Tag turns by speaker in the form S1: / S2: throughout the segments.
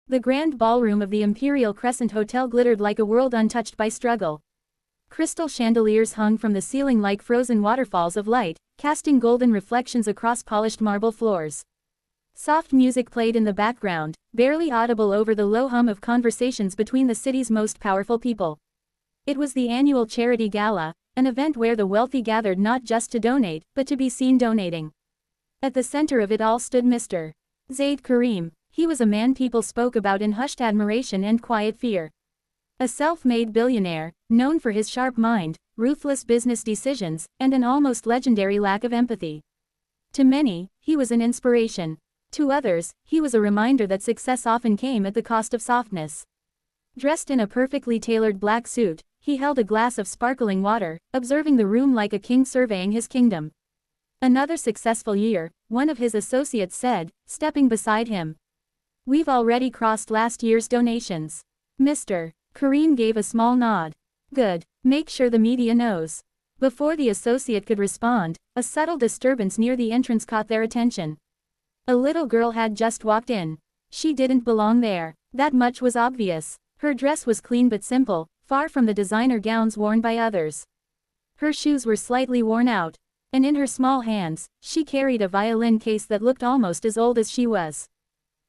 S1: The grand ballroom of the Imperial Crescent Hotel glittered like a world untouched by struggle. Crystal chandeliers hung from the ceiling like frozen waterfalls of light, casting golden reflections across polished marble floors. Soft music played in the background, barely audible over the low hum of conversations between the city's most powerful people. It was the annual charity gala, an event where the wealthy gathered not just to donate, but to be seen donating. At the center of it all stood Mr. Zaid Karim. He was a man people spoke about in hushed admiration and quiet fear. A self-made billionaire, known for his sharp mind, ruthless business decisions, and an almost legendary lack of empathy. To many, he was an inspiration. To others, he was a reminder that success often came at the cost of softness. Dressed in a perfectly tailored black suit, he held a glass of sparkling water, observing the room like a king surveying his kingdom. "Another successful year," one of his associates said, stepping beside him. "We've already crossed last year's donations." Mr. Karim gave a small nod. "Good. Make sure the media knows." Before the associate could respond, a subtle disturbance near the entrance caught their attention. A little girl had just walked in. She didn't belong there. That much was obvious. Her dress was clean but simple, far from the designer gowns worn by others. Her shoes were slightly worn out, and in her small hands, she carried a violin case that looked almost as old as she was.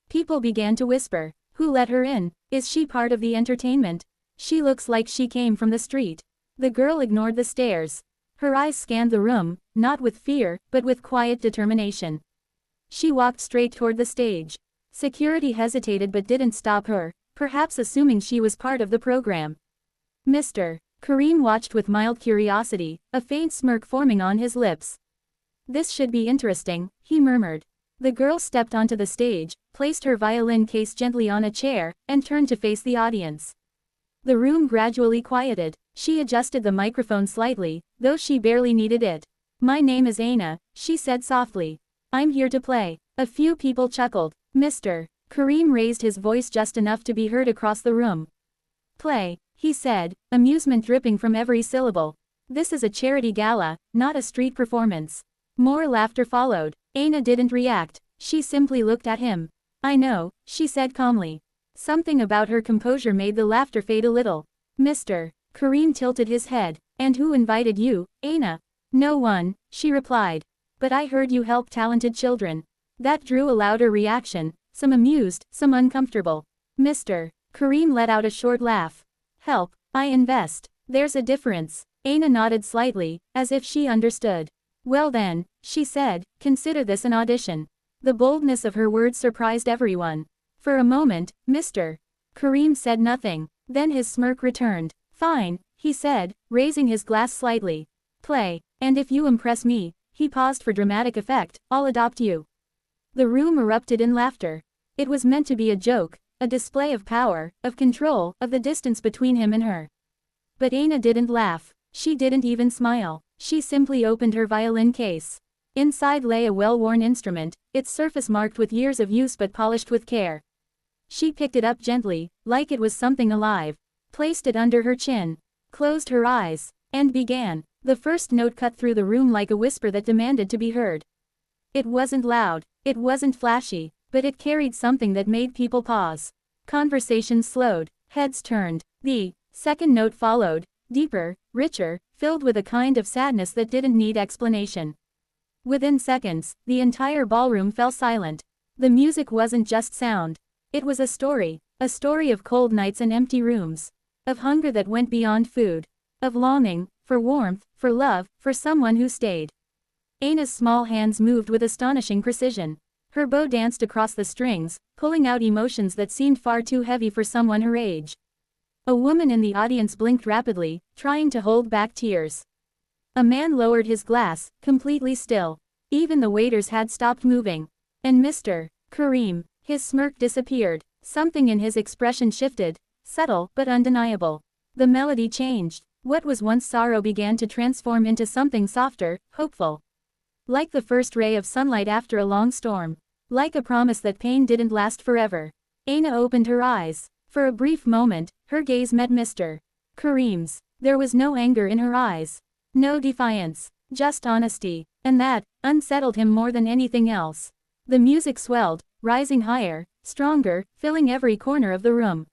S1: People began to whisper, "Who let her in? Is she part of the entertainment? She looks like she came from the street." The girl ignored the stares. Her eyes scanned the room, not with fear, but with quiet determination. She walked straight toward the stage. Security hesitated but didn't stop her, perhaps assuming she was part of the program. Mr. Karim watched with mild curiosity, a faint smirk forming on his lips. "This should be interesting," he murmured. The girl stepped onto the stage, placed her violin case gently on a chair, and turned to face the audience. The room gradually quieted. She adjusted the microphone slightly, though she barely needed it. "My name is Aina," she said softly. "I'm here to play." A few people chuckled. Mr. Karim raised his voice just enough to be heard across the room. "Play," he said, amusement dripping from every syllable. "This is a charity gala, not a street performance." More laughter followed. Aina didn't react, she simply looked at him. "I know," she said calmly. Something about her composure made the laughter fade a little. Mr. Karim tilted his head. "And who invited you, Aina?" "No one," she replied. "But I heard you help talented children." That drew a louder reaction, some amused, some uncomfortable. Mr. Karim let out a short laugh. "Help, I invest. There's a difference." Aina nodded slightly, as if she understood. "Well then," she said, "consider this an audition." The boldness of her words surprised everyone. For a moment, Mr. Karim said nothing, then his smirk returned. "Fine," he said, raising his glass slightly. "Play, and if you impress me," he paused for dramatic effect, "I'll adopt you." The room erupted in laughter. It was meant to be a joke, a display of power, of control, of the distance between him and her. But Aina didn't laugh. She didn't even smile. She simply opened her violin case. Inside lay a well-worn instrument, its surface marked with years of use but polished with care. She picked it up gently, like it was something alive, placed it under her chin, closed her eyes, and began. The first note cut through the room like a whisper that demanded to be heard. It wasn't loud, it wasn't flashy, but it carried something that made people pause. Conversations slowed, heads turned. The second note followed, deeper, richer, filled with a kind of sadness that didn't need explanation. Within seconds, the entire ballroom fell silent. The music wasn't just sound. It was a story of cold nights and empty rooms, of hunger that went beyond food, of longing, for warmth, for love, for someone who stayed. Aina's small hands moved with astonishing precision. Her bow danced across the strings, pulling out emotions that seemed far too heavy for someone her age. A woman in the audience blinked rapidly, trying to hold back tears. A man lowered his glass, completely still. Even the waiters had stopped moving. And Mr. Karim, his smirk disappeared. Something in his expression shifted, subtle but undeniable. The melody changed. What was once sorrow began to transform into something softer, hopeful. Like the first ray of sunlight after a long storm. Like a promise that pain didn't last forever. Aina opened her eyes. For a brief moment, her gaze met Mr. Karim's. There was no anger in her eyes. No defiance. Just honesty. And that unsettled him more than anything else. The music swelled, rising higher, stronger, filling every corner of the room.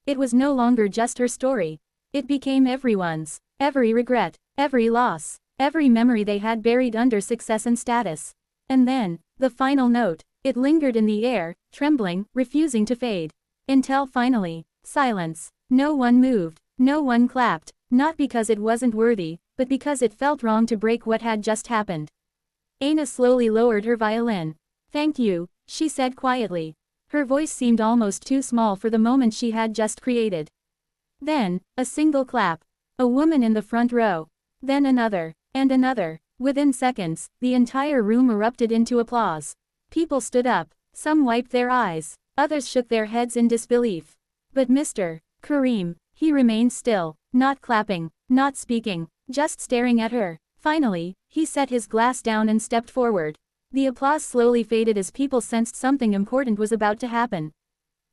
S1: It was no longer just her story. It became everyone's. Every regret, every loss, every memory they had buried under success and status. And then, the final note. It lingered in the air, trembling, refusing to fade. Until finally, silence. No one moved, no one clapped, not because it wasn't worthy, but because it felt wrong to break what had just happened. Aina slowly lowered her violin. "Thank you," she said quietly. Her voice seemed almost too small for the moment she had just created. Then, a single clap. A woman in the front row. Then another, and another. Within seconds, the entire room erupted into applause. People stood up, some wiped their eyes, others shook their heads in disbelief. But Mr. Kareem, he remained still, not clapping, not speaking, just staring at her. Finally, he set his glass down and stepped forward. The applause slowly faded as people sensed something important was about to happen.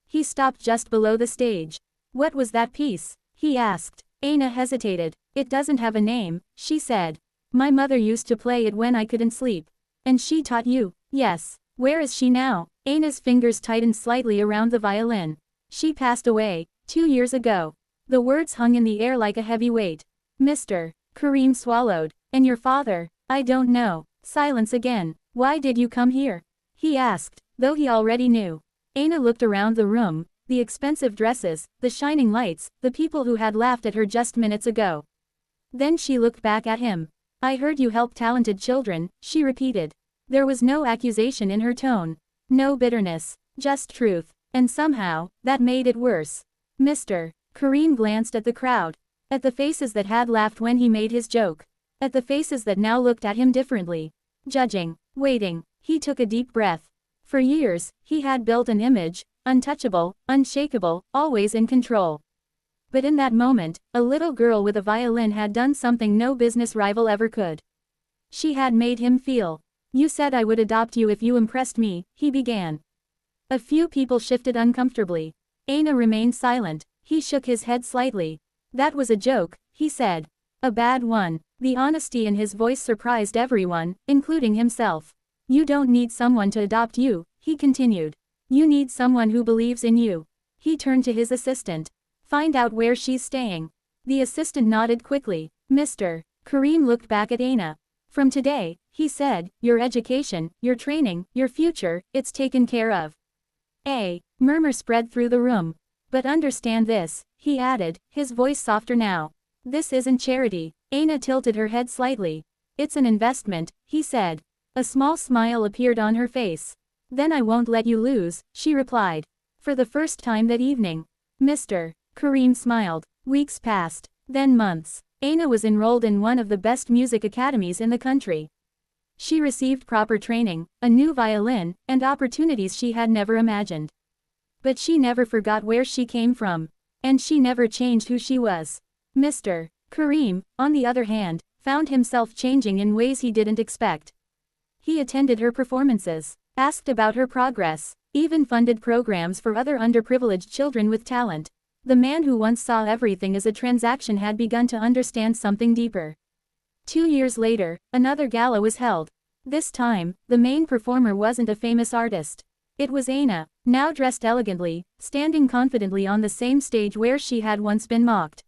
S1: He stopped just below the stage. "What was that piece?" he asked. Aina hesitated. "It doesn't have a name," she said. "My mother used to play it when I couldn't sleep." "And she taught you?" "Yes." "Where is she now?" Aina's fingers tightened slightly around the violin. "She passed away, 2 years ago." The words hung in the air like a heavy weight. Mr. Kareem swallowed. "And your father?" "I don't know." Silence again. "Why did you come here?" he asked, though he already knew. Aina looked around the room, the expensive dresses, the shining lights, the people who had laughed at her just minutes ago. Then she looked back at him. "I heard you help talented children," she repeated. There was no accusation in her tone. No bitterness. Just truth. And somehow, that made it worse. Mr. Kareem glanced at the crowd. At the faces that had laughed when he made his joke. At the faces that now looked at him differently. Judging. Waiting. He took a deep breath. For years, he had built an image, untouchable, unshakable, always in control. But in that moment, a little girl with a violin had done something no business rival ever could. She had made him feel. "You said I would adopt you if you impressed me," he began. A few people shifted uncomfortably. Aina remained silent. He shook his head slightly. "That was a joke," he said. "A bad one." The honesty in his voice surprised everyone, including himself. "You don't need someone to adopt you," he continued. "You need someone who believes in you." He turned to his assistant. "Find out where she's staying." The assistant nodded quickly. Mr. Kareem looked back at Aina. "From today," he said, "your education, your training, your future, it's taken care of." A murmur spread through the room. "But understand this," he added, his voice softer now. "This isn't charity." Aina tilted her head slightly. "It's an investment," he said. A small smile appeared on her face. "Then I won't let you lose," she replied. For the first time that evening, Mr. Kareem smiled. Weeks passed, then months. Aina was enrolled in one of the best music academies in the country. She received proper training, a new violin, and opportunities she had never imagined. But she never forgot where she came from. And she never changed who she was. Mr. Kareem, on the other hand, found himself changing in ways he didn't expect. He attended her performances, asked about her progress, even funded programs for other underprivileged children with talent. The man who once saw everything as a transaction had begun to understand something deeper. 2 years later, another gala was held. This time, the main performer wasn't a famous artist. It was Aina, now dressed elegantly, standing confidently on the same stage where she had once been mocked.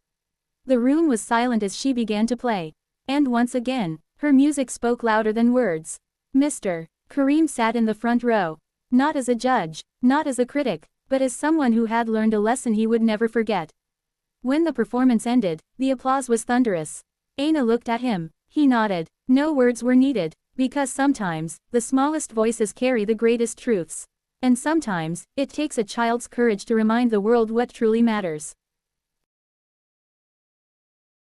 S1: The room was silent as she began to play. And once again, her music spoke louder than words. Mr. Kareem sat in the front row. Not as a judge, not as a critic, but as someone who had learned a lesson he would never forget. When the performance ended, the applause was thunderous. Aina looked at him. He nodded. No words were needed, because sometimes, the smallest voices carry the greatest truths. And sometimes, it takes a child's courage to remind the world what truly matters.